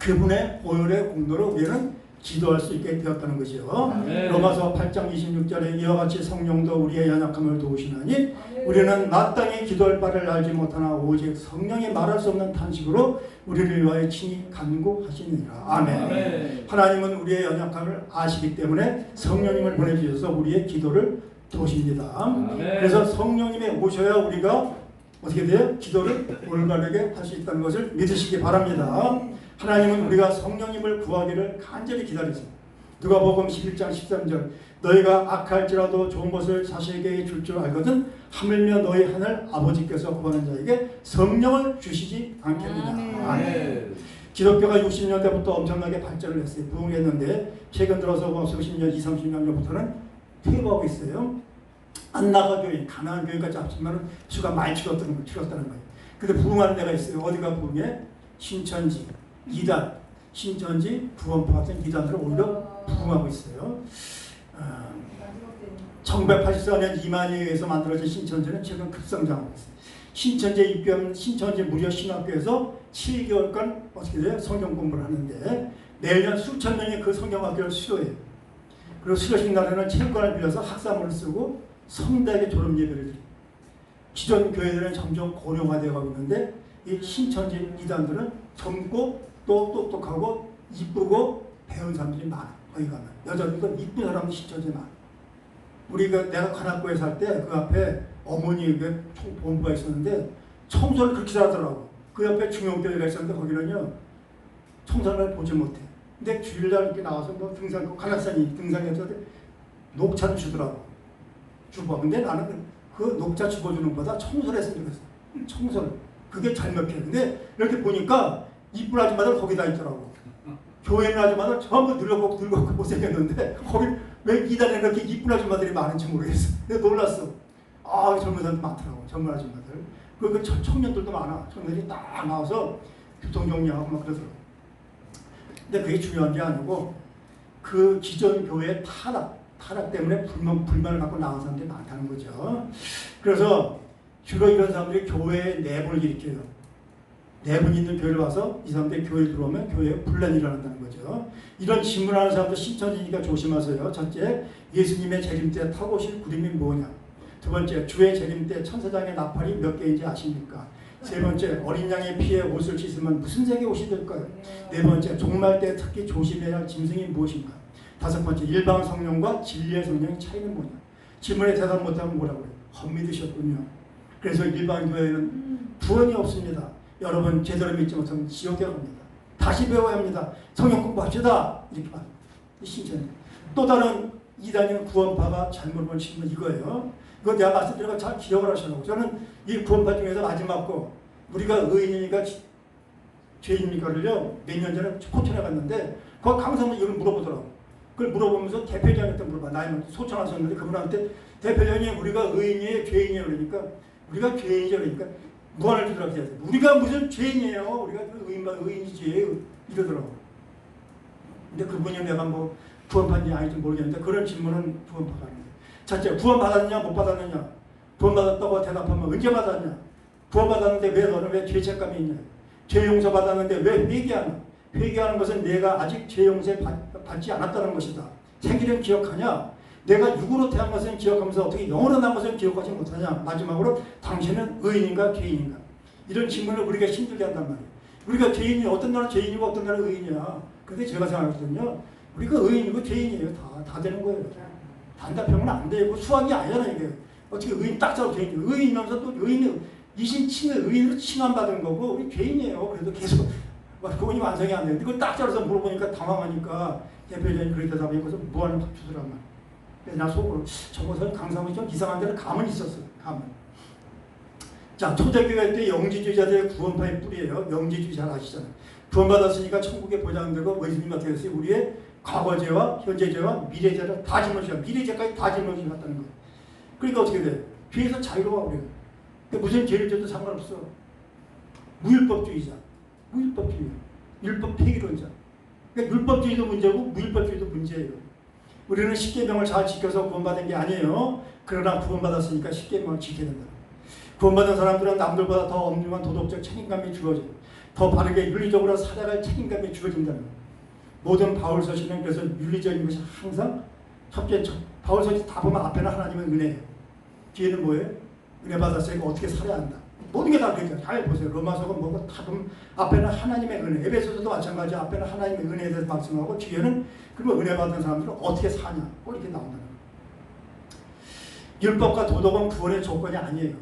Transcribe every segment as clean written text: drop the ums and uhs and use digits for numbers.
그분의 보혈의 공로로 우리는 기도할 수 있게 되었다는 것이요. 로마서 8장 26절에 이와 같이 성령도 우리의 연약함을 도우시나니 우리는 마땅히 기도할 바를 알지 못하나 오직 성령이 말할 수 없는 탄식으로 우리를 위하여 친히 간구하시느니라. 아멘. 하나님은 우리의 연약함을 아시기 때문에 성령님을 보내주셔서 우리의 기도를 도우십니다. 그래서 성령님이 오셔야 우리가 어떻게 돼요? 기도를 올바르게 할 수 있다는 것을 믿으시기 바랍니다. 하나님은 우리가 성령님을 구하기를 간절히 기다리세요. 누가복음 11장 13절 너희가 악할지라도 좋은 것을 자식에게 줄 줄 알거든 하물며 너희 하늘 아버지께서 구하는 자에게 성령을 주시지 않겠느냐. 아멘. 기독교가 60년대부터 엄청나게 발전을 했어요. 부흥했는데 최근 들어서 수십 년, 20, 30년 전부터는 퇴보하고 있어요. 안나가 교회, 가나안 교회까지 합치면 수가 많이 줄었다는 거예요. 근데 부흥하는 데가 있어요. 어디가 부흥해? 신천지, 이단, 신천지, 구원파 같은 이단들을 오히려 부흥하고 있어요. 1984년 이만희에 의해서 만들어진 신천지는 최근 급성장하고 있어요. 신천지에 입교하면 신천지 무료 신학교에서 7개월간 어떻게 돼요? 성경 공부를 하는데 매년 수천 명이 그 성경학교를 수료해요. 그리고 수료식 날에는 체육관을 빌려서 학사모를 쓰고 성대하게 졸업 예배를 드려요. 기존 교회들은 점점 고령화되어 가고 있는데 이 신천지 이단들은 젊고 또 똑똑하고 이쁘고 배운 사람들이 많아. 거기 가면 여자들도 이쁜 사람들이 신천지에 많아. 우리가 내가 관악구에 살 때 그 앞에 어머니 본부가 있었는데 청소를 그렇게 잘하더라고. 그 옆에 중형교회가 있었는데 거기는요 청소를 보지 못해. 근데 주일날 이렇게 나와서 뭐 등산, 관악산이 등산해서 녹차를 주더라고. 주고. 근데 나는 그 녹차 주워주는 것보다 청소를 했으면 좋겠어. 청소를. 그게 잘못해. 근데 이렇게 보니까 이쁜 아줌마들 거기다 있더라고. 교회 있는 아줌마들 전부 늙었고 못생겼는데 거기 왜 이단에 이렇게 이쁜 아줌마들이 많은지 모르겠어. 근데 놀랐어. 아, 젊은 사람들 많더라고. 젊은 아줌마들. 그리고 청년들도 많아. 청년들이 딱 나와서 교통정리하고 막 그러더라고. 근데 그게 중요한 게 아니고 그 기존 교회의 타락 때문에 불만을 갖고 나온 사람들이 많다는 거죠. 그래서 주로 이런 사람들이 교회에 내분을 일으켜요. 내분 있는 교회를 와서 이 사람들이 교회에 들어오면 교회에 분란이 일어난다는 거죠. 이런 질문하는 사람도 신천지니까 조심하세요. 첫째, 예수님의 재림 때 타고 오실 구름이 뭐냐. 두 번째, 주의 재림 때 천사장의 나팔이 몇 개인지 아십니까? 세 번째, 어린 양의 피에 옷을 씻으면 무슨 색의 옷이 될까요? 네 번째, 종말 때 특히 조심해야 할 짐승이 무엇인가? 다섯 번째, 일반 성령과 진리의 성령의 차이는 뭐냐? 질문에 대답 못하면 뭐라고 그래요? 헛믿으셨군요. 그래서 일반 교회는 구원이 없습니다. 여러분 제대로 믿지 못하면 지옥에 갑니다. 다시 배워야 합니다. 성령 공부합시다. 이렇게 말합니다. 신천지. 또 다른 이단인 구원파가 잘못 본 질문 이거예요. 이거 내가 말씀드린 거 잘 기억을 하시라고. 저는 이 구원파 중에서 마지막 거 우리가 의인이니까 죄인입니까를요 몇 년 전에 포천에 갔는데 거기 강사분 이걸 물어보더라고. 그걸 물어보면서 대표장한테 물어봐. 나이는 소천하셨는데 그분한테 대표장이 우리가 의인이에요 죄인이에요 그러니까 우리가 죄인이죠 그러니까 무한을 주더라고요. 우리가 무슨 죄인이에요. 우리가 의인이지 이러더라고. 근데 그분이 내가 뭐 구원받는지 아닌지 모르겠는데 그런 질문은 구원파가 아니에요. 첫째, 구원받았느냐 못 받았느냐. 구원받았다고 대답하면 언제 받았냐. 구원받았는데 왜 너는 왜 죄책감이 있냐. 죄 용서 받았는데 왜 회개하냐. 회개하는 것은 내가 아직 죄 용서 받지 않았다는 것이다. 생기는 기억하냐. 내가 육으로 태어난 것은 기억하면서 어떻게 영으로 난 것은 기억하지 못하냐. 마지막으로 당신은 의인인가 죄인인가. 이런 질문을 우리가 힘들게 한단 말이에요. 우리가 죄인이 어떤 날은 죄인이고 어떤 날은 의인이야. 근데 제가 생각하거든요. 우리가 의인이고 죄인이에요. 다 되는 거예요. 단답형은 안 되고 수학이 아니잖아요. 이게. 어떻게 의인 딱 잡고 죄인이에요. 의인이면서 또 의인이 이신칭을 의인으로 칭함받은 거고 우리 죄인이에요. 그래도 계속 그분이 완성이 안 되는데 그걸 딱 잡아서 물어보니까 당황하니까 대표자님 그렇게 대답하고서 무한을 주더란 말이에요. 나 속으로 저것은 강사분이 좀 이상한 데는 감은 있었어요. 감은. 자, 초대교회 때 영지주의자들의 구원파의 뿌리예요. 영지주의 잘 아시잖아요. 구원받았으니까 천국에 보장되고 예수님 어떻게 했어요? 우리의 과거죄와 현재죄와 미래죄를 다 짊어지고 미래죄까지 다 짊어지셨다는 거예요. 그러니까 어떻게 돼요? 죄에서 자유로워 그래요. 무슨 죄를 져도 상관없어. 무율법주의자. 무율법주의. 율법 폐기론자. 그러니까 율법주의도 문제고 무율법주의도 문제예요. 우리는 십계명을 잘 지켜서 구원받은 게 아니에요. 그러나 구원받았으니까 십계명을 지켜야 된다. 구원받은 사람들은 남들보다 더 엄중한 도덕적 책임감이 주어져요. 더 바르게 윤리적으로 살아갈 책임감이 주어진다는 거예요. 모든 바울 서신은 그래서 윤리적인 것이 항상 첫째 바울 서신 다 보면 앞에는 하나님의 은혜예요. 뒤에는 뭐예요? 은혜 받았으니까 어떻게 살아야 한다. 모든 게 다 그렇죠. 잘 보세요. 로마서가 뭐고 다 보면 앞에는 하나님의 은혜, 에베소서도 마찬가지. 앞에는 하나님의 은혜에 대해서 말씀하고 뒤에는 그러면 은혜 받은 사람들은 어떻게 사냐. 이렇게 나온다는 거예요. 율법과 도덕은 구원의 조건이 아니에요.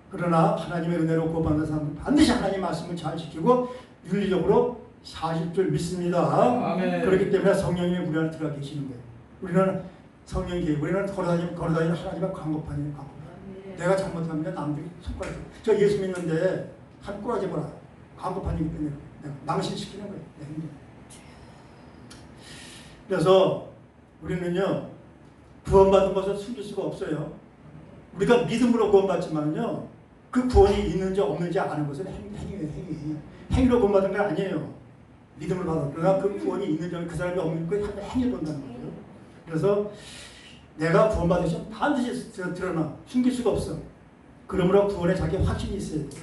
그러나 하나님의 은혜로 구원받는 사람은 반드시 하나님의 말씀을 잘 지키고 윤리적으로 사실 줄 믿습니다. 아멘. 그렇기 때문에 성령님이 우리 안에 들어가 계시는 거예요. 우리는 성령이 우리는 걸어다니는 하나님의 광고판이에요. 광고판. 내가 잘못하면 남들이 손가락 들고 저 예수 믿는데 한 꼬라지 보라. 광고판이기 때문에 내가 망신시키는 거예요. 그래서 우리는요 구원받은 것을 숨길 수가 없어요. 우리가 믿음으로 구원받지만요 그 구원이 있는지 없는지 아는 것은 행위예요. 행위로 구원받은 건 아니에요. 믿음을 받아. 그러나 그 구원이 있는지 그 사람이 없는 그 행위를 본다는 거예요. 그래서 내가 구원받으시면 반드시 드러나. 숨길 수가 없어. 그러므로 구원에 자기 확신이 있어야 돼.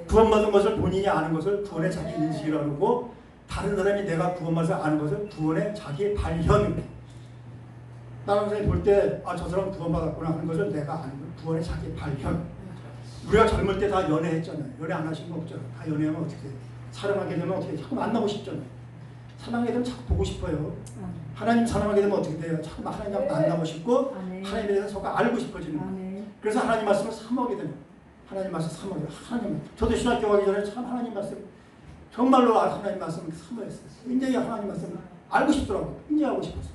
구원받은 것을 본인이 아는 것을 구원의 자기 인식이라고 하고 다른 사람이 내가 구원받아서 아는 것을 구원의 자기 발현. 다른 사람이 볼 때 아, 저 사람 구원받았구나 하는 것을 내가 아는 것. 구원의 자기 발현. 우리가 젊을 때 다 연애했잖아요. 연애 안 하신 거 없잖아요. 다 연애하면 어떻게 돼요? 사랑하게 되면 어떻게 돼요? 자꾸 만나고 싶잖아요. 사랑하게 되면 자꾸 보고 싶어요. 하나님 사랑하게 되면 어떻게 돼요? 자꾸 하나님 만나고 싶고 하나님에 대해서 서가 알고 싶어지는 거예요. 그래서 하나님 말씀을 사모하게 되는 거예요. 하나님 말씀 사모하게 돼요. 하나님. 저도 신학교 가기 전에 참 하나님 말씀 정말로 하나님 말씀을 사모했어요. 굉장히 하나님 말씀을 알고 싶더라고요. 굉장히 알고 싶었어요.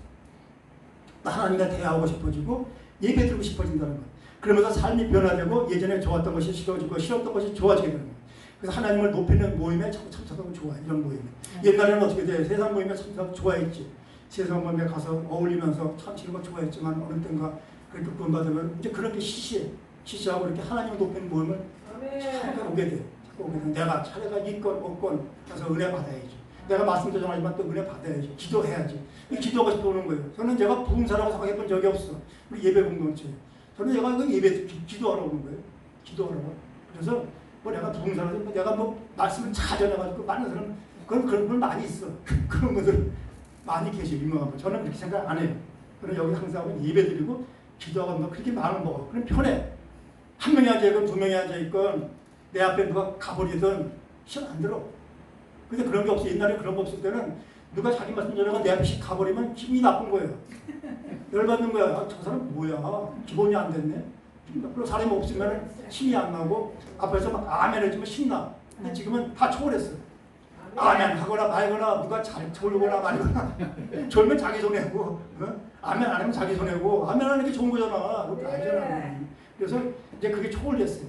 하나님과 대화하고 싶어지고 예배 드리고 싶어진다는 거예요. 그러면서 삶이 변화되고 예전에 좋았던 것이 싫어지고 싫었던 것이 좋아지게 되는 거예요. 그래서 하나님을 높이는 모임에 자꾸 참석하고 좋아해. 이런 모임에. 옛날에는 어떻게 돼? 세상 모임에 참석하고 좋아했지. 세상 모임에 가서 어울리면서 참 싫은 거 좋아했지만 어느 때인가 그렇게 구원받으면 이제 그렇게 시시하고 이렇게 하나님을 높이는 모임을 자꾸 오게 돼. 자꾸 오게 돼. 내가 차례가 있건 없건 가서 은혜 받아야지. 내가 말씀도 전하지만 또 은혜 받아야지. 기도해야지. 기도하고 싶어 오는 거예요. 저는 제가 부흥사라고 생각해 본 적이 없어. 우리 예배 공동체. 저는 제가 그 예배 기도하러 오는 거예요. 기도하러. 그래서 뭐 내가 부흥사라도 내가 뭐 말씀을 잘 전해가지고 많은 사람 그런 분 많이 있어. 그런 분들 많이 계셔 유명한 분. 저는 그렇게 생각 안 해요. 그럼 여기 항상 예배 드리고 기도하고 뭐 그렇게 마음을 먹어. 그럼 편해. 한 명이 앉아있건 두 명이 앉아있건 내 앞에 누가 가버리든 시간 안 들어. 근데 그런 게 없어. 옛날에 그런 거 없을 때는 누가 자기 말씀 전하고 내 앞에 가버리면 기분이 나쁜 거예요. 열받는 거야. 아, 저 사람 뭐야. 기본이 안 됐네. 그리고 사람이 없으면 힘이 안 나고 앞에서 막 아멘 해주면 신나. 근데 지금은 다 초월했어요. 아멘 하거나 말거나 누가 잘 졸거나 말거나 졸면 자기 손해고 아멘 안 하면 자기 손해고 아멘 하는 게 좋은 거잖아. 그렇게 알잖아. 그래서 이제 그게 초월됐어요.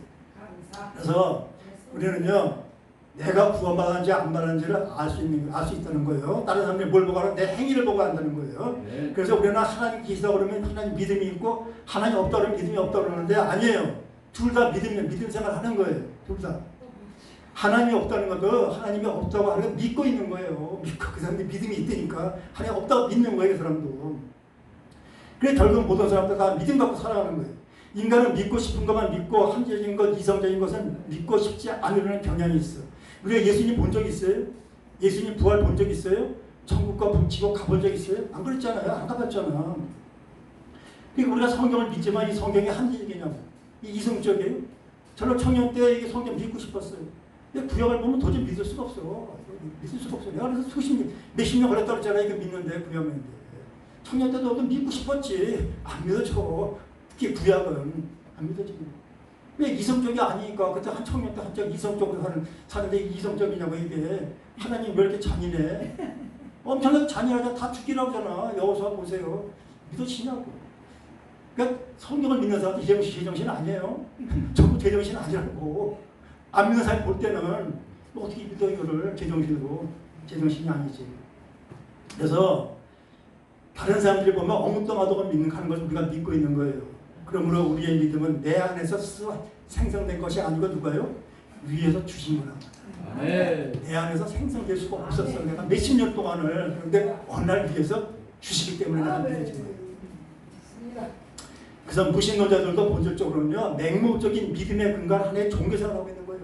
그래서 우리는요 내가 구원받았는지 안 받았는지를 알 수 있다는 거예요. 다른 사람들이 뭘 보고 하는 내 행위를 보고 한다는 거예요. 네. 그래서 우리는 하나님 계시다 그러면 하나님 믿음이 있고 하나님 없다 그러면 믿음이 없다 그러는데 아니에요. 둘 다 믿음 생활 하는 거예요. 둘 다. 하나님이 없다는 것도 하나님이 없다고 하는 거 믿고 있는 거예요. 믿고 그 사람들이 믿음이 있다니까 하나님 없다고 믿는 거예요. 그 사람도. 그래 결국 모든 사람들 다 믿음 갖고 살아가는 거예요. 인간은 믿고 싶은 것만 믿고 함재적인 것, 이성적인 것은 믿고 싶지 않으려는 경향이 있어. 우리가 예수님 본 적 있어요? 예수님 부활 본 적 있어요? 천국과 지옥 가본 적 있어요? 안 그랬잖아요. 안 가봤잖아. 그러니까 우리가 성경을 믿지만 이 성경이 함재적이냐고. 이 이성적이에요. 저는 청년 때 이 성경 믿고 싶었어요. 근데 구약을 보면 도저히 믿을 수가 없어. 믿을 수가 없어. 내가 그래서 몇십 년 걸렸다고 했잖아. 이거 믿는데 구약인데. 청년 때도 믿고 싶었지. 안 믿어져. 특히 구약은 안 믿어지고. 왜 이성적이 아니니까 그때 한 청년 때 한짝 이성적으로 사는데 이성적이냐고 이게 하나님 왜 이렇게 잔인해? 엄청나게 잔인하잖아. 다 죽이라고 하잖아. 여호수아 보세요. 믿어지냐고. 그러니까 성경을 믿는 사람도 제정신 아니에요. 전부 제정신 아니라고. 안 믿는 사람이 볼 때는 어떻게 믿어 이거를 제정신으로. 제정신이 아니지. 그래서 다른 사람들이 보면 엉뚱하다고 하는 것을 우리가 믿고 있는 거예요. 그러므로 우리의 믿음은 내 안에서 스스로 생성된 것이 아니고 누가요? 위에서 주신 거란 말이야. 내 안에서 생성될 수가 없었어. 내가 몇십 년 동안을. 그런데 어느 날 위에서 주시기 때문에 내가 믿어진 거예요. 그래서 무신론자들도 본질적으로는요. 맹목적인 믿음의 근간 하나의 종교생활을 하고 있는 거예요.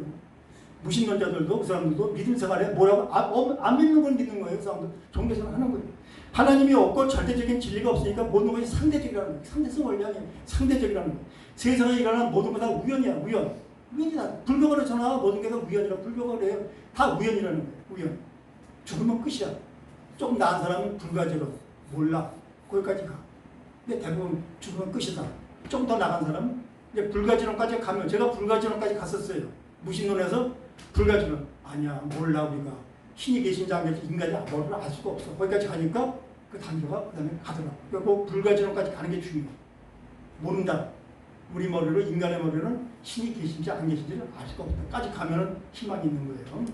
무신론자들도 그 사람들도 믿음 생활에 뭐라고 안 믿는 걸 믿는 거예요. 그 사람들 종교생활 하는 거예요. 하나님이 없고 절대적인 진리가 없으니까 모든 것이 상대적이라는 거예요. 상대성 원리아니에요. 상대적이라는 거예요. 세상에 일어나는 모든 것 다 우연이야. 우연이다. 불교가 그렇잖아. 모든 게 다 우연이라 불교가 그래요. 다 우연이라는 거예요. 우연. 죽으면 끝이야. 조금 나은 사람은 불가지로 몰라. 거기까지 가. 근데 대부분 죽으면 끝이다. 좀 더 나간 사람은 이제 불가지론까지 가면 제가 불가지론까지 갔었어요. 무신론에서 불가지론 아니야 몰라 우리가 신이 계신지 안 계신지 인간이 뭐를 알 수가 없어. 거기까지 가니까 그 단계가 그 다음에 가더라. 그리고 불가지론까지 가는 게 중요해. 모른다. 우리 머리로 인간의 머리로는 신이 계신지 안 계신지를 알 수가 없다까지 가면은 희망이 있는 거예요.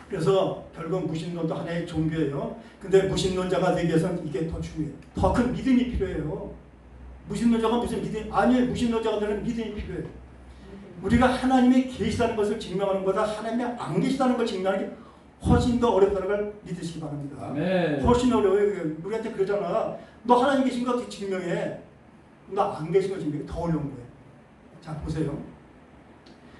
그래서 결국 무신론도 하나의 종교예요. 근데 무신론자가 되기 위해서는 이게 더 중요해요. 더 큰 믿음이 필요해요. 무신론자가 무슨 믿음? 아니에요. 무신론자가 되는 믿음이 필요해요. 우리가 하나님이 계시다는 것을 증명하는 것보다 하나님이 안 계시다는 걸 증명하는 게 훨씬 더 어렵다는 걸 믿으시기 바랍니다. 네. 훨씬 어려워요. 우리한테 그러잖아. 너 하나님 계신 거 어떻게 증명해? 나 안 계신 거 증명해. 더 어려운 거예요. 자 보세요.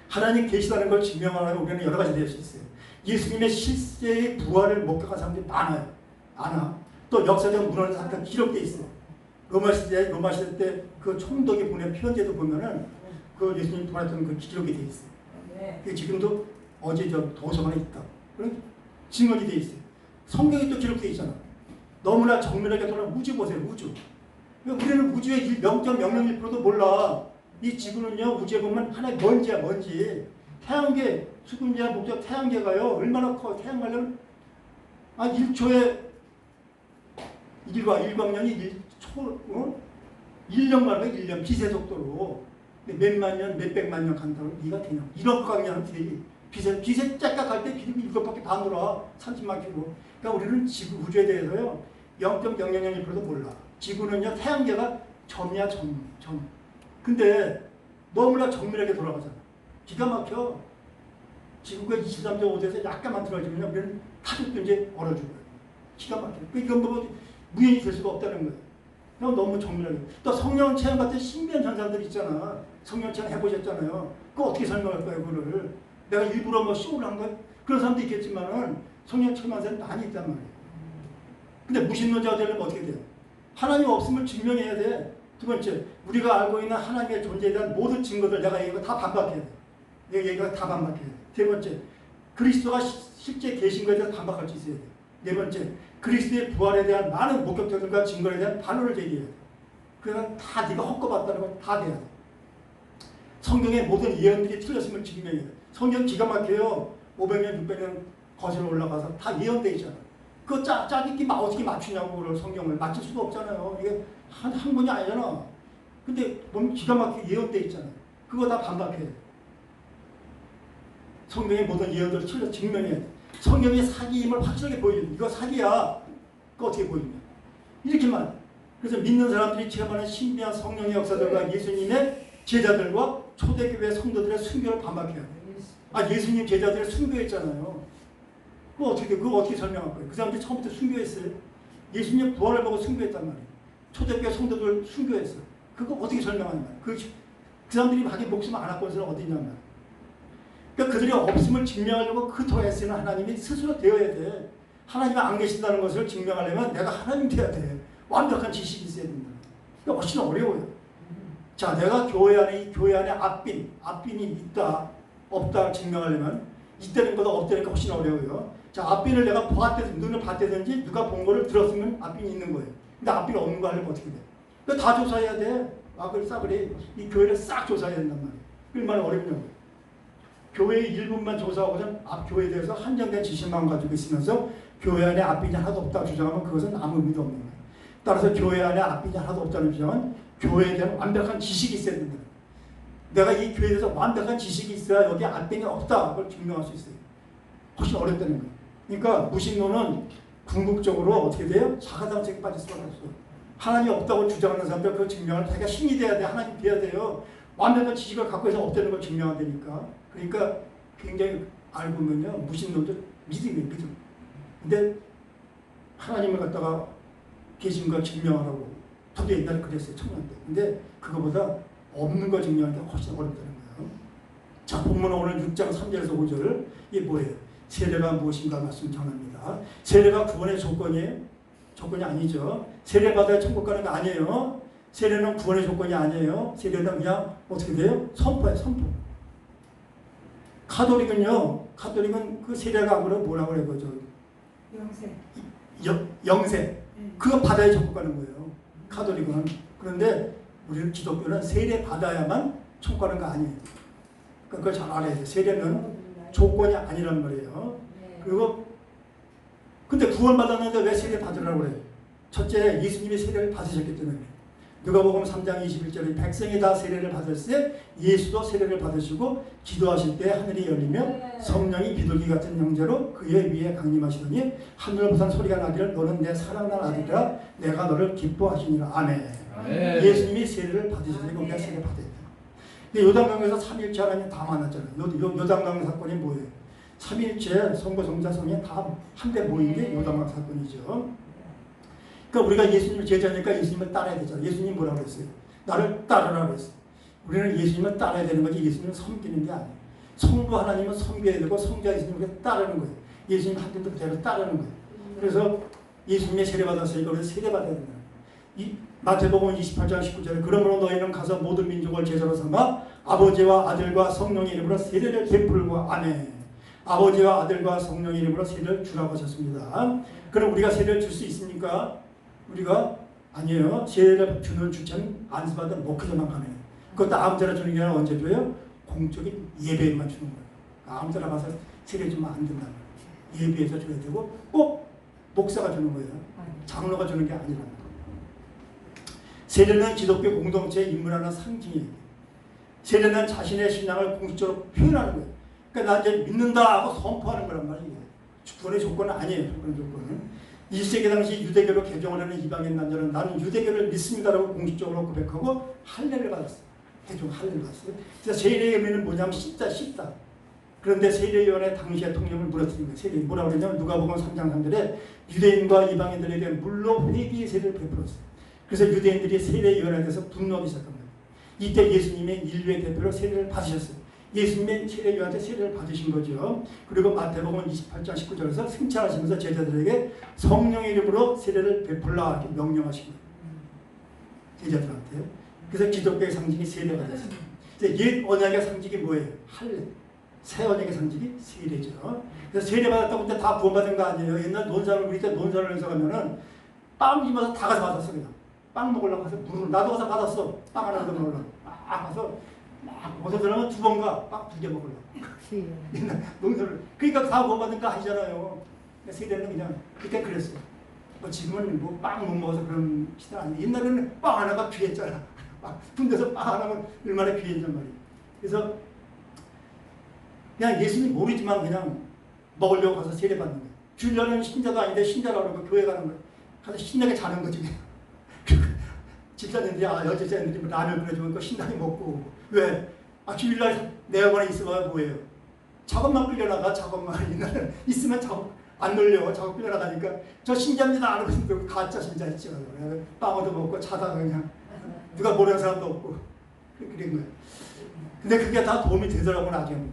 하나님 계시다는 걸 증명하려면 우리는 여러 가지 될 수 있어요. 예수님의 실제의 부활을 목격한 사람들이 많아. 또 역사적 문헌에 잠깐 기록되어 있어요. 로마 시대 때 그 총독이 보낸 편지에도 보면은 그 예수님 부활했던 그 기록이 되어 있어요. 그게 지금도 어제 저 도서관에 있다. 그런 증언이 되어 있어요. 성경이 또 기록되어 있잖아. 너무나 정밀하게 돌아온 우주 보세요. 우주. 우리는 우주의 0.001%도 몰라. 이 지구는요 우주에 보면 하나의 먼지. 태양계 수금제와 목적 태양계가요 얼마나 커. 태양 가려면 1초에 일광년이 1년 말고 1년 빛의 속도로 몇만 년, 몇백만 년 간다고 이해가 되냐. 1억 광년 되지. 빛에 짝짝 갈 때 빛이 7바퀴 다 돌아. 30만 킬로. 그러니까 우리는 지구 우주에 대해서요 0.001%도 몰라. 지구는요 태양계가 점이야 점. 근데 너무나 정밀하게 돌아가잖아. 기가 막혀. 지구가 23.5도에서 약간만 들어지면 우리는 타격도 이제 얼어죽어요. 기가 막혀. 이건 뭐 무연이 될 수가 없다는 거예요. 너무 정밀하게. 또 성령 체험 같은 신비한 현상들이 있잖아. 성령 체험 해보셨잖아요. 그거 어떻게 설명할 거예요, 그거를. 내가 일부러 뭐 쇼를 한 거야? 그런 사람도 있겠지만은 성령 체험한 사람이 많이 있단 말이에요. 근데 무신론자가 되려면 어떻게 돼요? 하나님 없음을 증명해야 돼. 두 번째, 우리가 알고 있는 하나님의 존재에 대한 모든 증거들 내가 얘기가 다 반박해야 돼. 내 얘기가 다 반박해야 돼. 세 번째, 그리스도가 실제 계신 것에 대해서 반박할 수 있어야 돼. 네 번째, 그리스도의 부활에 대한 많은 목격자들과 증거에 대한 반론을 제기해야 돼. 그러면 다 네가 헛것봤다는 건 다 돼야 돼. 성경의 모든 예언들이 틀렸음을 증명해야 돼. 성경 기가 막혀요. 500년, 600년 거슬러 올라가서 다 예언되어 있잖아. 그거 짜깁기 어떻게 맞추냐고 그걸 성경을 맞출 수가 없잖아요. 이게 한 번이 아니잖아. 근데 보면 기가 막히게 예언되어 있잖아요. 그거 다 반박해야 돼. 성경의 모든 예언들을 틀려 증명해야 돼. 성경의 사기임을 확실하게 보여주는 이거 사기야. 그거 어떻게 보여주냐. 이렇게만. 그래서 믿는 사람들이 체험하는 신비한 성령의 역사들과 예수님의 제자들과 초대교회 성도들의 순교를 반박해야 돼. 예수님 제자들의 순교했잖아요. 그거 어떻게 설명할 거예요? 그 사람들이 처음부터 순교했어요. 예수님 부활을 보고 순교했단 말이에요. 초대교회 성도들 순교했어요. 그거 어떻게 설명하는 거야? 그 사람들이 자기 목숨 안 아까운 사람 어디 있냔 말이에요. 그러니까 그들이 없음을 증명하려고 그토록 애쓰는 하나님이 스스로 되어야 돼. 하나님이 안 계신다는 것을 증명하려면 내가 하나님 돼야 돼. 완벽한 지식이 있어야 된다. 그러니까 훨씬 어려워요. 자, 내가 교회 안에 앞빈이 있다, 없다 증명하려면 있다는 것보다 없다는 게 훨씬 어려워요. 자, 앞빈을 내가 눈을 봤다든지 누가 본 거를 들었으면 앞빈이 있는 거예요. 근데 앞빈이 없는 거 하려면 어떻게 돼? 그러니까 다 조사해야 돼. 싸그리 이 교회를 싹 조사해야 된단 말이에요. 얼마나 어렵냐고요. 교회의 일부만 조사하고선 앞 교회에 대해서 한정된 지식만 가지고 있으면서 교회 안에 앞빈이 하나도 없다고 주장하면 그것은 아무 의미도 없는 거예요. 따라서 교회 안에 앞빈이 하나도 없다는 주장은 교회에 대한 완벽한 지식이 있어야 된다. 내가 이 교회에 대해서 완벽한 지식이 있어야 여기 앞빈이 없다. 그걸 증명할 수 있어요. 훨씬 어렵다는 거예요. 그러니까 무신론은 궁극적으로 어떻게 돼요? 자가당착에 빠질 수밖에 없어요. 하나님이 없다고 주장하는 사람들 그걸 증명을 자기가 신이 돼야 돼. 하나님 돼야 돼요. 완벽한 지식을 갖고 해서 없다는 걸 증명한다니까. 그러니까 굉장히 알고 보면요. 무신론도 믿음이에요. 믿음. 근데 하나님을 갖다가 계신 걸 증명하라고 저도 옛날에 그랬어요. 청년 때. 근데 그거보다 없는 걸 증명하는 게 훨씬 어렵다는 거예요. 자, 본문 오늘 6장 3절에서 5절 이게 뭐예요? 세례가 무엇인가 말씀 전합니다. 세례가 구원의 조건이에요? 조건이 아니죠. 세례 받아야 천국 가는 거 아니에요. 세례는 구원의 조건이 아니에요. 세례는 그냥 어떻게 돼요? 선포예요, 선포. 가톨릭은 그 세례가 아무래도 뭐라고 그래요? 그죠? 영세. 그거 받아야 천국 가는 거예요. 가톨릭은. 그런데 우리 기독교는 세례 받아야만 천국 가는 거 아니에요. 그걸 잘 알아야 돼요. 세례는 조건이 아니란 말이에요. 그리고 근데 구원받았는데 왜 세례 받으라고 그래요? 첫째, 예수님이 세례를 받으셨기 때문에. 누가복음 3장 21절에 백성이 다 세례를 받았을 때 예수도 세례를 받으시고 기도하실 때 하늘이 열리며 성령이 비둘기 같은 형제로 그의 위에 강림하시더니 하늘로부터 소리가 나기를 너는 내 사랑하는 아들이라 내가 너를 기뻐하시니라. 아멘. 예수님이 세례를 받으셨으니까 우리가 세례 받아야 돼요. 요단강에서 삼일체 하나님 다 만났잖아요. 요단강 사건이 뭐예요? 삼일체 성부 성자 성령 다 한데 모인 게 요단강 사건이죠. 그러니까 우리가 예수님을 제자니까 예수님을 따라야 되잖아요. 예수님 뭐라고 그랬어요? 나를 따르라고 그랬어요. 우리는 예수님을 따라야 되는 거지 예수님을 섬기는 게 아니에요. 성부 하나님은 섬겨야 되고 성자 예수님을 따르는 거예요. 예수님 한 분도 그대로 따르는 거예요. 그래서 예수님의 세례 받았으니까 우리는 세례 받아야 된다. 이 마태복음 28장 19절에 그러므로 너희는 가서 모든 민족을 제자로 삼아 아버지와 아들과 성령의 이름으로 세례를 베풀고 아멘. 아버지와 아들과 성령의 이름으로 세례를 주라고 하셨습니다. 그럼 우리가 세례를 줄 수 있습니까? 우리가 아니에요. 세례를 주는 주체는 안수받은 목회자만 가능해요. 그것도 아무 데나 주는 게 아니라 언제 줘요? 공적인 예배에만 주는 거예요. 아무 데나 가서 세례 주면 안 된다는 거예요. 예배에서 줘야 되고 꼭 목사가 주는 거예요. 장로가 주는 게 아니라는 거예요. 세례는 기독교 공동체에 입문하는 상징이에요. 세례는 자신의 신앙을 공식적으로 표현하는 거예요. 그러니까 나 이제 믿는다 하고 선포하는 거란 말이에요. 구원의 조건은 아니에요. 구원의 조건은. 1세기 당시 유대교로 개종을 하는 이방인 남자는 나는 유대교를 믿습니다라고 공식적으로 고백하고 할례를 받았어요. 개종 할례를 받았어요. 그래서 세례의 의미는 뭐냐면 씻다. 그런데 세례요한의 당시의 통념을 무너뜨린 거예요. 세례 뭐라고 그러냐면 누가복음 3장 3절에 유대인과 이방인들에게 물로 회개의 세례를 베풀었어요. 그래서 유대인들이 세례요한에 대해서 분노하기 시작한 거예요. 이때 예수님의 인류의 대표로 세례를 받으셨어요. 예수님의 세례요한테 세례를 받으신 거죠. 그리고 마태복음 28장 19절에서 승천하시면서 제자들에게 성령의 이름으로 세례를 베풀라 이렇게 명령하신 거예요. 제자들한테. 그래서 기독교의 상징이 세례가 됐어요. 옛 언약의 상징이 뭐예요? 할례. 새 언약의 상징이 세례죠. 그래서 세례 받았다고 근데 다 구원받은 거 아니에요. 옛날 논산을 우리 때 논산을 해서 가면은 빵 집어서 다 가서 받았어 그냥. 빵 먹으려고 가서 물을 나도 가서 받았어. 빵 하나 더 먹으려고. 가서 막 어서 들어가면 2번 가. 빵 2개 먹으려고. 옛날 농사를. 그러니까 다 구원받은 거 아니잖아요. 세례는 그냥 그때 그랬어요. 뭐 지금은 뭐 빵 못 먹어서 그런 시대 아니에요. 옛날에는 빵 하나가 귀했잖아. 군대에서 빵 하나면 얼마나 귀했단 말이에요. 그래서 그냥 예수님 모르지만 그냥 먹으려고 가서 세례 받는 거예요. 주일날은 신자도 아닌데 신자라고 그러고 교회 가는 거예요. 가서 신나게 자는 거지. 집사님들이 여자들이 라면 끓여주면 그 신나게 먹고 왜? 주일날 내가 있으면 뭐예요? 작업만 끌려나가 작업만 옛날에 있으면 작업 안 놀려 작업 끌려나가니까 저 신자입니다 안 하고 가짜 신자 있죠. 빵어도 먹고 자다가 그냥 누가 모르는 사람도 없고 그런 거예요. 근데 그게 다 도움이 되더라고 나중에.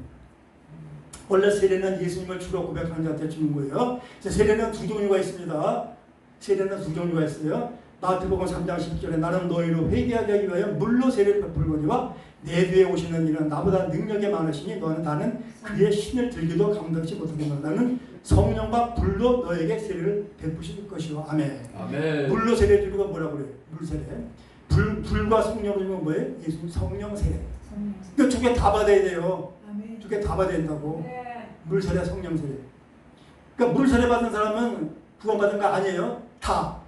원래 세례는 예수님을 주로 고백하는 자한테 주는 거예요. 세례는 두 종류가 있습니다. 세례는 두 종류가 있어요. 마태복음 3장 10절에 나는 너희로 회개하게 하기 위하여 물로 세례를 베풀거니와 내 뒤에 오시는 이는 나보다 능력이 많으시니 나는 그의 신을 들기도 감당치 못하겠노라. 나는 성령과 불로 너에게 세례를 베푸실 것이요. 아멘. 아멘. 물로 세례 드리고 뭐라고 그래요? 물 세례. 불과 성령을 주면 뭐예요? 예수님 성령 세례. 그 두 개 다 받아야 돼요. 두 개 다 받아야 된다고. 물 세례, 성령 세례. 그러니까 물 세례 받은 사람은 구원받은 거 아니에요. 다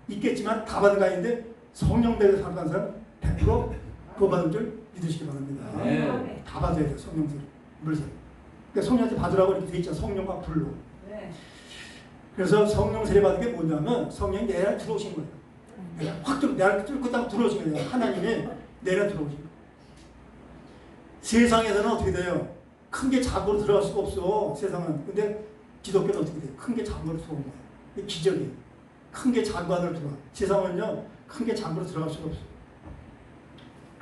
있겠지만 다 받은 거 아닌데 성령 세례 받은 사람 100% 구원받은 줄 믿으시기 바랍니다. 다 받아야 돼요. 성령 세례, 물 세례. 그러니까 성령한테 받으라고 이렇게 돼 있잖아. 성령과 불로. 그래서 성령 세례 받은 게 뭐냐면 성령이 내 안에 들어오신 거예요. 확 내 안에 뚫고 딱 들어오신 거예요. 하나님이 내 안에 들어오신 거예요. 세상에서는 어떻게 돼요? 큰 게 작으로 들어갈 수가 없어. 세상은. 근데 기독교는 어떻게 돼요? 큰 게 작으로 들어온 거예요. 이게 기적이에요. 큰 게 작은 안으로 들어와. 세상은요. 큰 게 작으로 들어갈 수가 없어요.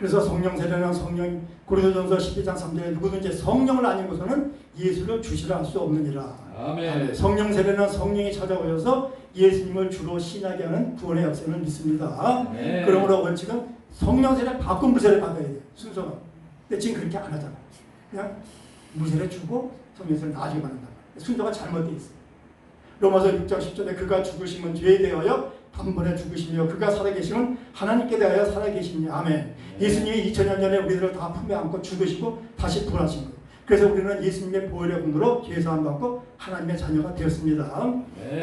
그래서 성령 세례는 성령 고린도전서 12장 3절에 누구든지 성령을 아니고서는 예수를 주시라 할 수 없느니라. 아멘. 성령 세례는 성령이 찾아오셔서 예수님을 주로 신하게 하는 구원의 역사를 믿습니다. 아멘. 그러므로 원칙은 성령 세례 받고 무세례 받아야 돼요. 순서가. 근데 지금 그렇게 안 하잖아. 그냥 무세례 주고 성령 세례 나중에 받는다. 순서가 잘못되어 있어요. 로마서 6장 10절에 그가 죽으시면 죄에 대하여 단번에 죽으시며 그가 살아계시면 하나님께 대하여 살아계시니 아멘. 예수님이 2000년 전에 우리들을 다 품에 안고 죽으시고 다시 부활하신 거예요. 그래서 우리는 예수님의 보혈의 분으로 죄사함 받고 하나님의 자녀가 되었습니다.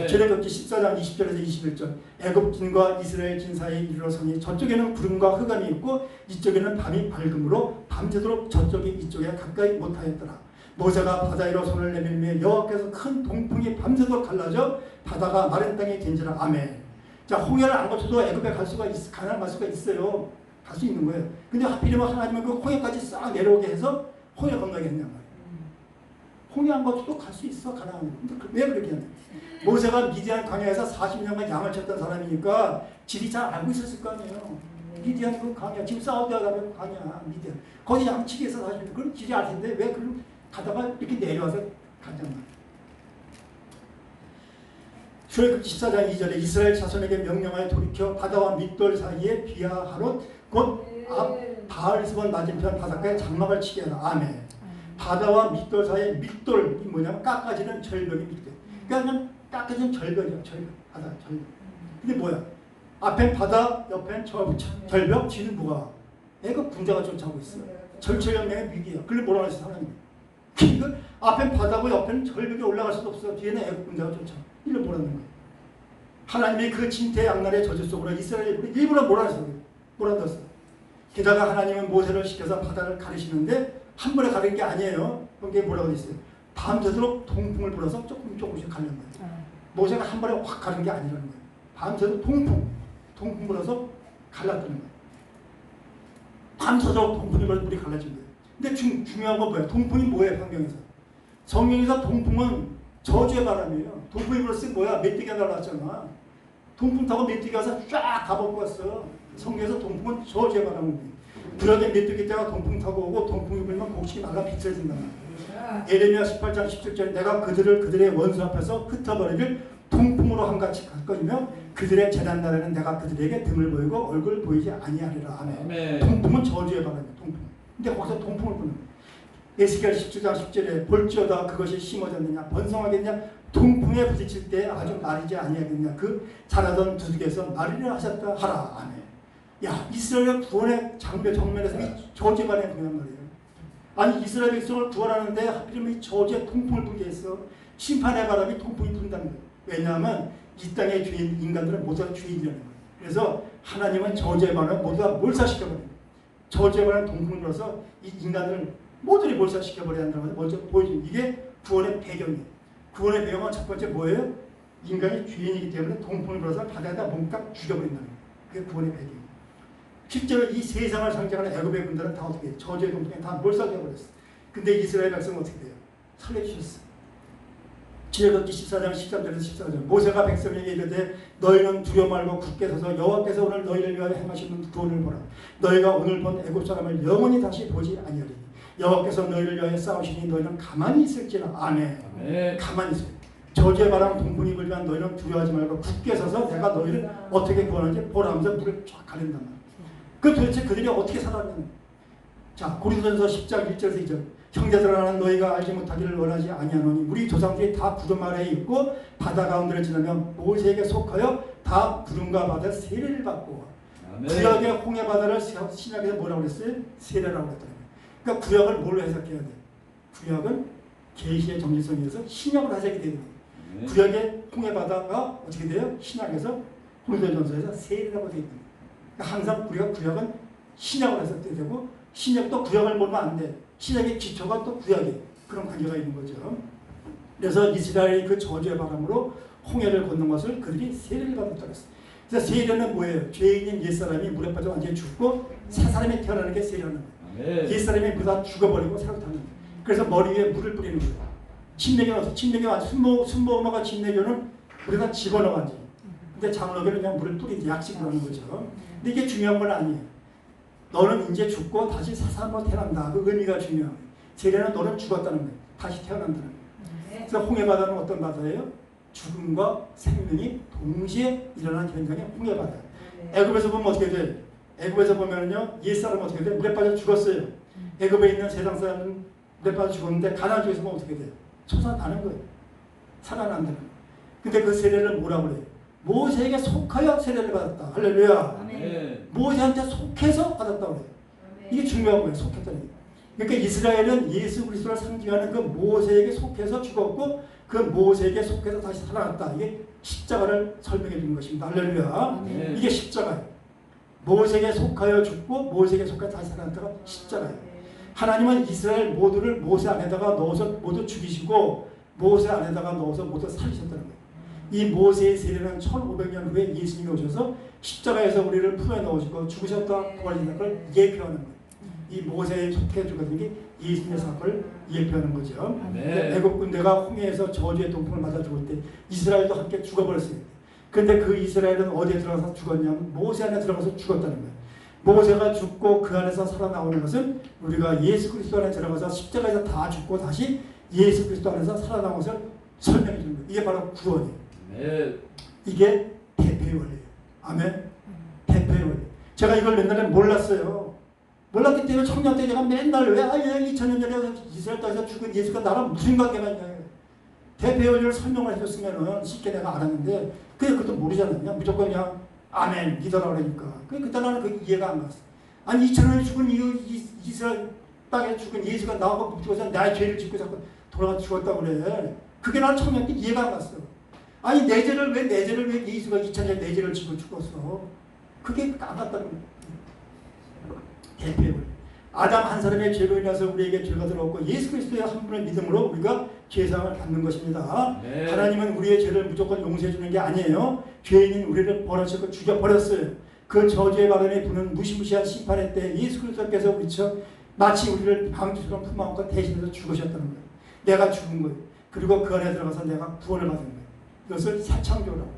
출애굽기 14장 20절에서 21절 애굽진과 이스라엘진 사이에 이르러서니 저쪽에는 구름과 흑암이 있고 이쪽에는 밤이 밝음으로 밤새도록 저쪽이 이쪽에 가까이 못하였더라. 모세가 바다 위로 손을 내밀며 여호와께서 큰 동풍이 밤새도록 갈라져 바다가 마른 땅에 된지라. 아멘. 자, 홍해를 안 거쳐도 애굽에 갈 수가 가나안 갈 수가 있어요. 갈 수 있는 거예요. 근데 하필이면 하나님은 그 홍해까지 싹 내려오게 해서 홍해를 건너게 했냔 말이에요. 홍해 안 거쳐도 갈 수 있어 가나안. 근데 왜 그렇게 했냐? 모세가 미디안 광야에서 40년간 양을 쳤던 사람이니까 지리 잘 알고 있었을 거 아니에요. 미디안 그 광야 지금 사우디아라비아 광야 미디안 거기 양치기 해서 40년 그럼 지리 알 텐데 왜 그 가다가 이렇게 내려와서 갔단 말이에요. 출애굽기 14장 2절에 이스라엘 자손에게 명령하여 돌이켜 바다와 밑돌 사이에 비하하롯 곧 바알스본 맞은편 바닷가에 장막을 치게 하라. 아멘. 바다와 밑돌 사이에 밑돌이 뭐냐면 깎아지는 절벽이 밑돌. 그러니까 깎아지는 절벽이야. 절벽. 바다 절벽. 근데 뭐야? 앞엔 바다, 옆엔 절벽, 뒤는 뭐가? 애가 군자가 쫓아오고 있어. 절체연맹의 위기야. 그걸 뭐라 하셨어 하나님? 이거 앞엔 바다고 옆엔 절벽에 올라갈 수도 없어. 뒤에는 애국 군자가 쫓아와. 이걸 뭐라는 거야? 하나님이 그 진퇴양난의 저주 속으로 이스라엘을 일부러 몰아넣었어요. 몰아넣었어요. 게다가 하나님은 모세를 시켜서 바다를 가르시는데 한 번에 가르는 게 아니에요. 거기에 뭐라고 했어요? 밤새도록 동풍을 불어서 조금씩 가는 거예요. 모세가 한 번에 확 가는 게 아니라는 거예요. 밤새도록 동풍 불어서 갈랐다는 거예요. 밤새도록 동풍이 불어서 물이 갈라진 거예요. 근데 중요한 건 뭐예요? 동풍이 뭐예요? 성경에서. 성경에서 동풍은 저주의 바람이에요. 동풍이 불었을 때 뭐야? 메뚜기가 날아왔잖아. 동풍 타고 메뚜기 가서 쫙 가보고 왔어. 성경에서 동풍은 저주의 바람입니다. 구약의 메뚜기 때가 동풍 타고 오고 동풍이 불면 곡식이 날아 비틀어진다. 에레미야 18장 17절 내가 그들의 원수 앞에서 흩어버리를 동풍으로 한같이 갈 것이며 그들의 재난 날에는 내가 그들에게 등을 보이고 얼굴 보이지 아니하리라. 아멘. 동풍은 저주의 바람이에요. 동풍. 근데 거기서 동풍을 부는 거예요. 에스겔 17장 10절에 볼지어다 그것이 심어졌느냐 번성하겠냐 동풍에 부딪힐 때 아주 마르지 아니하겠냐 그 자라던 두둑에서 마르려 하셨다 하라. 아멘. 야, 이스라엘 구원의 정면에서 이 저주의 바람이 부는 말이에요. 아니 이스라엘 백성을 구원하는데 하필이면 이 저주의 통풍을 불게 했어. 심판의 바람이 통풍이 분다는 거예요. 왜냐하면 이 땅의 죄인 인간들은 모두 다 죄인이라는 거예요. 그래서 하나님은 저주의 바람을 모두 다 몰살시켜버려요. 저주의 바람을 통풍을 불어서 이 인간들을 모두를 몰살시켜버려야 한다는 것을 먼저 보여줍니다. 이게 구원의 배경이에요. 구원의 배경은 첫 번째 뭐예요? 인간이 죄인이기 때문에 동풍을 불어서 바다에다 몸값 죽여버린다는 거예요. 그게 구원의 배경이에요. 실제로 이 세상을 상징하는 애굽의 군대는 다 어떻게 해요? 저주의 동풍에 다 몰살되어버렸어요. 근데 이스라엘 백성은 어떻게 돼요? 살려주셨어요. 출애굽기 14장 13절에서 14절 모세가 백성에게 이르되 너희는 두려워 말고 굳게 서서 여호와께서 오늘 너희를 위하여 행하시는 구원을 보라. 너희가 오늘 본 애굽 사람을 영원히 다시 보지 아니하리니 여호와께서 너희를 위하여 싸우시니 너희는 가만히 있을지라. 아멘. 아멘. 가만히 있어요. 저주의 바람 동풍이 불면 너희는 두려워하지 말고 굳게 서서 내가 너희를 어떻게 구원하는지 보라 하면서 물을 쫙 가린단 말이에요. 그 도대체 그들이 어떻게 살았느냐. 자, 고린도전서 10장 1절에서 2절 형제들아 너희가 알지 못하기를 원하지 아니하노니 우리 조상들이 다 구름 아래에 있고 바다 가운데를 지나면 모세에게 속하여 다 구름과 바다에 세례를 받고 구약의 홍해 바다를 신약에서 뭐라고 그랬어요? 세례라고 그랬더라고요. 그러니까 구약을 뭘로 해석해야 돼? 구약은 계시의 정체성에서 신약으로 해석이 되는 거예요. 구약의 홍해 바다가 어떻게 돼요? 신약에서 고린도전서에서 세례라고 되어 있는 거예요. 그러니까 항상 우리가 구약은 신약으로 해석돼야 되고 신약도 구약을 모르면 안 돼. 신약의 기초가 또 구약이에요. 그런 관계가 있는 거죠. 그래서 이스라엘의 그 저주의 바람으로 홍해를 건넌 것을 그들이 세례를 받았다고 했어요. 그래서 세례는 뭐예요? 죄인인 옛사람이 물에 빠져 완전히 죽고 새 사람이 태어나는 게 세례라는 거예요. 옛사람이 그다 죽어버리고 새로 타는 거예요. 그래서 머리 위에 물을 뿌리는 거예요. 침례교는 어떻게? 침례교 순모음화가 침례교는 물에다 집어넣어가지. 근데 장로교는 그냥 물을 뿌리지 약식으로 하는 거죠. 근데 이게 중요한 건 아니에요. 너는 이제 죽고 다시 새 사람으로 태어난다. 그 의미가 중요한 거예요. 세례는 너는 죽었다는 거예요. 다시 태어난다는 거예요. 그래서 홍해바다는 어떤 바다예요? 죽음과 생명이 동시에 일어난 현상이 홍해바다예요. 애굽에서 보면 어떻게 돼요? 애굽에서 보면요, 옛사람은 어떻게 돼요? 물에 빠져 죽었어요. 애굽에 있는 세상 사람은 물에 빠져 죽었는데 가나안 쪽에서 보면 어떻게 돼요? 솟아나는 거예요. 살아난다는 거예요. 근데 그 세례를 뭐라고 그래요? 모세에게 속하여 세례를 받았다. 할렐루야. 모세한테 속해서 받았다고 그래요. 이게 중요한 거예요. 속했다는 게. 그러니까 이스라엘은 예수 그리스도를 상징하는 그 모세에게 속해서 죽었고 그 모세에게 속해서 다시 살아났다. 이게 십자가를 설명해 주는 것입니다. 할렐루야. 이게 십자가예요. 모세에게 속하여 죽고 모세에게 속하여 다시 살아났다가 십자가예요. 하나님은 이스라엘 모두를 모세 안에다가 넣어서 모두 죽이시고 모세 안에다가 넣어서 모두 살리셨다는 거예요. 이 모세의 세례는 1500년 후에 예수님이 오셔서 십자가에서 우리를 품에 넣으시고 죽으셨다 부활하신 걸 예표하는 거예요. 이 모세에 속해 죽었던 게 예수님의 사건을 예표하는 거죠. 애굽 군대가 홍해에서 저주의 동풍을 맞아 죽을 때 이스라엘도 함께 죽어버렸어요. 그런데 그 이스라엘은 어디에 들어가서 죽었냐면 모세 안에 들어가서 죽었다는 거예요. 모세가 죽고 그 안에서 살아나오는 것은 우리가 예수 그리스도 안에 들어가서 십자가에서 다 죽고 다시 예수 그리스도 안에서 살아나온 것을 설명해 주는 거예요. 이게 바로 구원이에요. 이게 대표의 원리예요. 아멘. 대표의 원리. 제가 이걸 옛날에 몰랐어요. 몰랐기 때문에 청년 때 제가 맨날 왜 2000년 전에 이스라엘 땅에서 죽은 예수가 나랑 무슨 관계가 있냐. 대표의 원리를 설명을 해줬으면 쉽게 내가 알았는데 그것도 모르잖아요. 그냥 무조건 그냥 아멘 믿어라 그러니까. 그때 나는 그 이해가 안 갔어. 아니 2000년에 죽은 이스라엘 땅에 죽은 예수가 나하고 죽어서 나의 죄를 짓고 자꾸 돌아가서 죽었다고 그래. 그게 나는 청년 때 이해가 안 갔어. 아니 내 죄를 왜 예수가 2000년 내 죄를 지고 죽었어. 그게 안 갔다는 거야. 대표의 원리. 아담 한 사람의 죄로 인해서 우리에게 죄가 들어왔고 예수 그리스도의 한 분의 믿음으로 우리가 죄상을 받는 것입니다. 하나님은 우리의 죄를 무조건 용서해 주는 게 아니에요. 죄인인 우리를 벌하시고 죽여버렸어요. 그 저주의 바람에 부는 무시무시한 심판의 때 예수 그리스도께서 우리처 마치 우리를 방주처럼 품안고 대신해서 죽으셨다는 거예요. 내가 죽은 거예요. 그리고 그 안에 들어가서 내가 구원을 받은 거예요. 이것을 새 창조라고.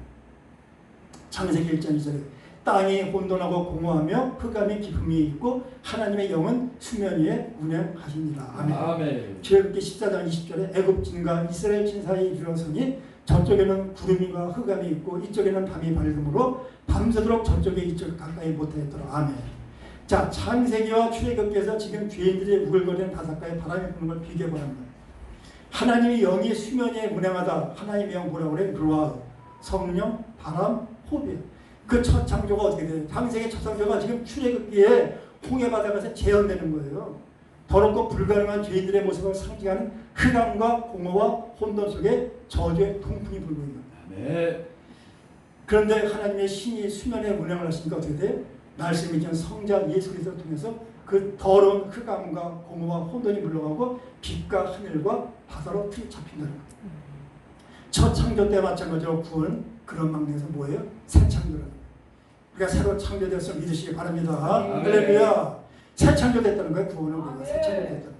창세기 1장 2절에 땅이 혼돈하고 공허하며 흑암이 깊음이 있고 하나님의 영은 수면 위에 운행하십니다. 아멘. 출애굽기 14장 20절에 애굽 진과 이스라엘 진 사이에 이르러서니 저쪽에는 구름이와 흑암이 있고 이쪽에는 밤이 밝음으로 밤새도록 저쪽에 이쪽 가까이 못하였더라. 아멘. 자, 창세기와 출애굽기에서 지금 죄인들이 우글거리는 바닷가에 바람이 부는 걸 비교해 보랍니다. 하나님의 영이 수면 위에 운행하다. 하나님의 영 뭐라고 그래? 루아, 성령, 바람, 호흡이에요. 그 첫 창조가 어떻게 돼요? 창세기 첫 창조가 지금 출애굽기에 홍해바다에서 재현되는 거예요. 더럽고 불가능한 죄인들의 모습을 상징하는 흑암과 공허와 혼돈 속에 저주의 통풍이 불고 있는 거예요. 그런데 하나님의 신이 수면에 운행을 하시니까 어떻게 돼요? 말씀이 전 성자 예수 그리스도를 통해서 그 더러운 흑암과 공허와 혼돈이 물러가고 빛과 하늘과 바다로 틀이 잡힌다는 거예요. 첫 창조 때 마찬가지로 구원 그런 방면에서 뭐예요? 새 창조라는 거예요. 우리가 새로 창조되었음을 믿으시기 바랍니다. 할렐루야. 새 창조됐다는 거예요. 구원은 우리가 새 창조됐다는 거예요.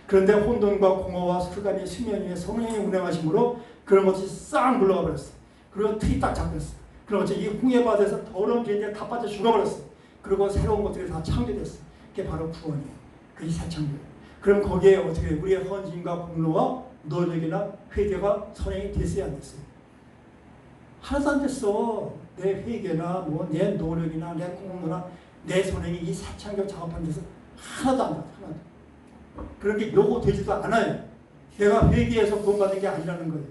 그런데 혼돈과 공허와 흑암이 수면 위에 성령이 운행하심으로 그런 것이 싹 물러가 버렸어요. 그리고 틀이 딱 잡혔어요. 그런 것이 이 홍해바다에서 더러운 죄인들이 다 빠져 죽어버렸어요. 그리고 새로운 것들이 다 창조됐어요. 그게 바로 구원이에요. 그게 새 창조예요. 그럼 거기에 어떻게 우리의 헌신과 공로와 노력이나 회개가 선행이 됐어야 안 됐어요? 하나도 안 됐어. 내 회개나 뭐 내 노력이나 내 공로나 내 선행이 이 새 창조 작업하는 데서 하나도 안 돼. 하나도. 그런 게 요구되지도 않아요. 내가 회개해서 구원받은 게 아니라는 거예요.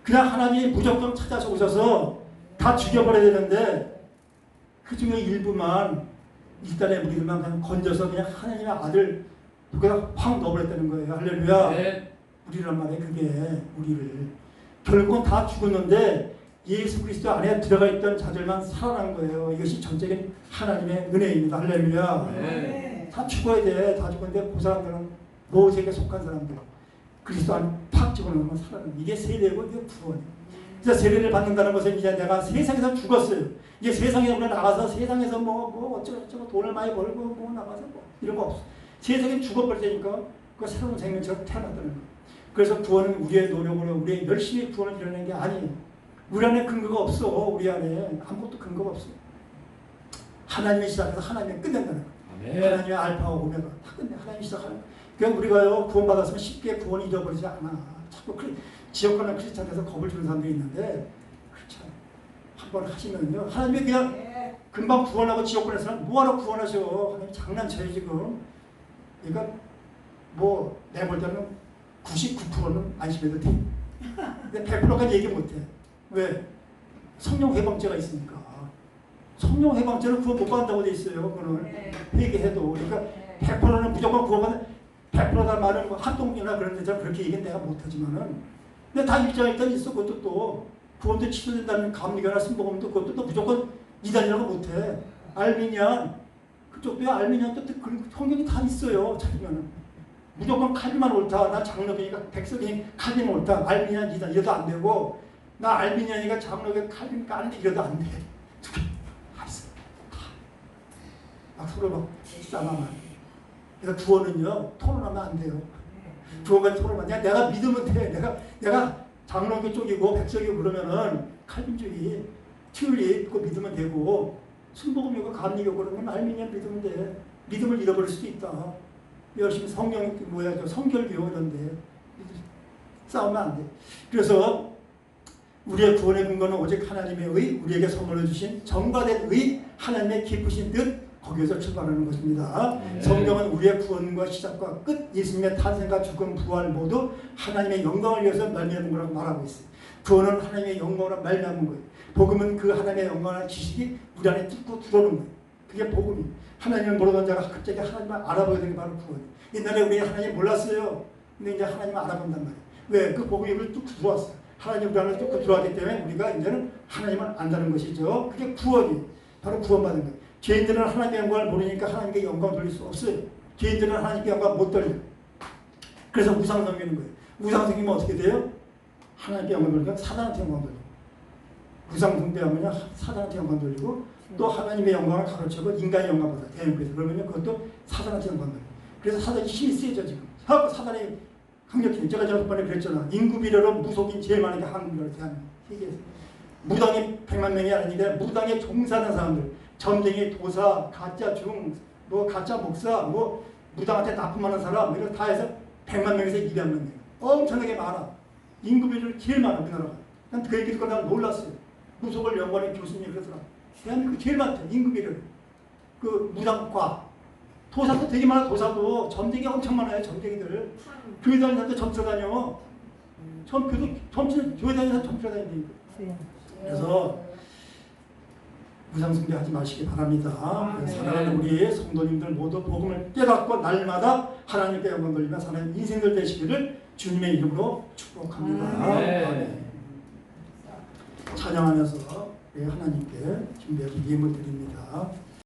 그냥 하나님이 무조건 찾아서 오셔서 다 죽여버려야 되는데 그 중에 일부만 이스라엘 무리들만 그냥 건져서 그냥 하나님의 아들 그냥 확 넣어버렸다는 거예요. 할렐루야. 네. 우리란 말이에요. 그게 우리를. 결국은 다 죽었는데 예수 그리스도 안에 들어가 있던 자들만 살아난 거예요. 이것이 전적인 하나님의 은혜입니다. 할렐루야. 네. 다 죽어야 돼. 다 죽었는데 그 사람들은 모세에게 속한 사람들. 그리스도 안에 팍 집어넣으면 살아나는 이게 세례고 이게 구원이에요. 그래서 세례를 받는다는 것은 이제 내가 세상에서 죽었어요. 이제 세상에 우리가 나가서 세상에서 뭐 어쩌고 돈을 많이 벌고 뭐 나가서 뭐 이런 거 없어. 세상에 죽어버리니까 그 새로운 생명처럼 태어났다는 거예요. 그래서 구원은 우리의 노력으로 우리의 열심히 구원을 이루는 게 아니에요. 우리 안에 근거가 없어. 우리 안에 아무것도 근거가 없어. 하나님이 시작해서 하나님이 끝낸다는 거예요. 아멘. 하나님의 알파와 오메가 다 끝내. 하나님이 시작하는 거예요. 그러니까 우리가요 구원받았으면 쉽게 구원 잃어버리지 않아. 자꾸 지역권의 크리스찬에서 겁을 주는 사람들이 있는데 그렇죠. 한번 하시면요 하나님이 그냥 금방 구원하고 지역권에서는 뭐하러 구원하셔. 하나님 장난쳐요 지금. 그러니까 뭐 내가 볼 때는 99%는 안심해도 돼. 근데 100%까지 얘기 못해. 왜? 성령 회방죄가 있으니까. 성령 회방죄는 구원 못 받는다고 돼 있어요. 그거는 회개해도. 그러니까 100%는 무조건 구원받는 100%다 말은 뭐 한동이나 그런 데처럼 그렇게 얘기는 내가 못하지만은 근데 다 입장에 일단 있어. 그것도 또 구원도 취소된다는 감리교나 순복음도 그것도 또 무조건 이단이라고 못해. 알미니안 그쪽도 알미니안 또 그런 성경이 다 있어요. 찾으면은 무조건 칼빈만 옳다. 나 장로교니까 백석이니 칼빈 옳다. 알미니안 이단 이래도 안 되고 나 알미니안이니까 장로교 칼빈 안 돼. 이래도 안 돼. 다 있어. 막 서로 막 싸움하면. 그래서 구원은요 토론하면 안 돼요. 구원과 토론하면 내가 믿으면 돼. 내가 장로교 쪽이고 백석이고 그러면은 칼빈주의 튤립 그거 믿으면 되고 순복음이고 감리교 그러면 알미니안 믿으면 돼. 믿음을 잃어버릴 수도 있다. 열심히 성경 성결교 이런데 싸우면 안 돼. 그래서 우리의 구원의 근거는 오직 하나님의 의, 우리에게 선물로 주신 정과된 의, 하나님의 기쁘신 뜻 거기에서 출발하는 것입니다. 성경은 우리의 구원과 시작과 끝, 예수님의 탄생과 죽음, 부활 모두 하나님의 영광을 위해서 말미암은 거라고 말하고 있어요. 구원은 하나님의 영광으로 말미암은 거예요. 복음은 그 하나님의 영광의 지식이 우리 안에 뚫고 들어오는 거예요. 그게 복음이에요. 하나님을 모르던 자가 갑자기 하나님을 알아보게 되는 게 바로 구원이에요. 옛날에 우리 하나님 몰랐어요. 근데 이제 하나님을 알아본단 말이에요. 왜? 그 복음이 우리를 뚫고 들어왔어요. 하나님 우리 안에 뚫고 들어왔기 때문에 우리가 이제는 하나님을 안다는 것이죠. 그게 구원이에요. 바로 구원받은 거예요. 죄인들은 하나님의 영광을 모르니까 하나님께 영광을 돌릴 수 없어요. 죄인들은 하나님께 영광을 못 돌려요. 그래서 우상 섬기는 거예요. 우상 섬기면 어떻게 돼요? 하나님께 영광을 돌리니까 사단한테 영광을 돌리고 우상 숭배하면 사단한테 영광을 돌리고 또 하나님의 영광을 가로채고 인간의 영광보다 대형께서 그러면 그것도 사단한테 영광을 돌리고 그래서 사단이 힘이 세죠 지금. 사단이 강력해. 제가 저번에 그랬잖아. 인구 비례로 무속인 제일 많은 게 한국이라고 대한민국 세계에서. 무당이 100만 명이 아닌데 무당에 종사하는 사람들 점쟁이, 도사, 가짜 중, 뭐 가짜 목사, 뭐 무당한테 납품하는 사람 이런 다 해서 100만 명에서 200만 명. 엄청나게 많아. 인구 비율이 제일 많아 우리나라가. 난 그 얘기 듣고 난 놀랐어요. 무속을 연구하는 교수님이 그러더라. 대한민국 제일 많대 인구 비율. 그 무당과 도사도 되게 많아. 도사도 점쟁이 엄청 많아요. 점쟁이들. 교회 다니는 사람도 점쳐 다녀. 교회 다니는 사람 점쳐 다닌다니까. 그래서 우상 숭배하지 마시기 바랍니다. 사랑하는 우리 성도님들 모두 복음을 깨닫고 날마다 하나님께 영광 돌리며 사는 인생들 되시기를 주님의 이름으로 축복합니다. 찬양하면서 하나님께 준비하신 예물 드립니다.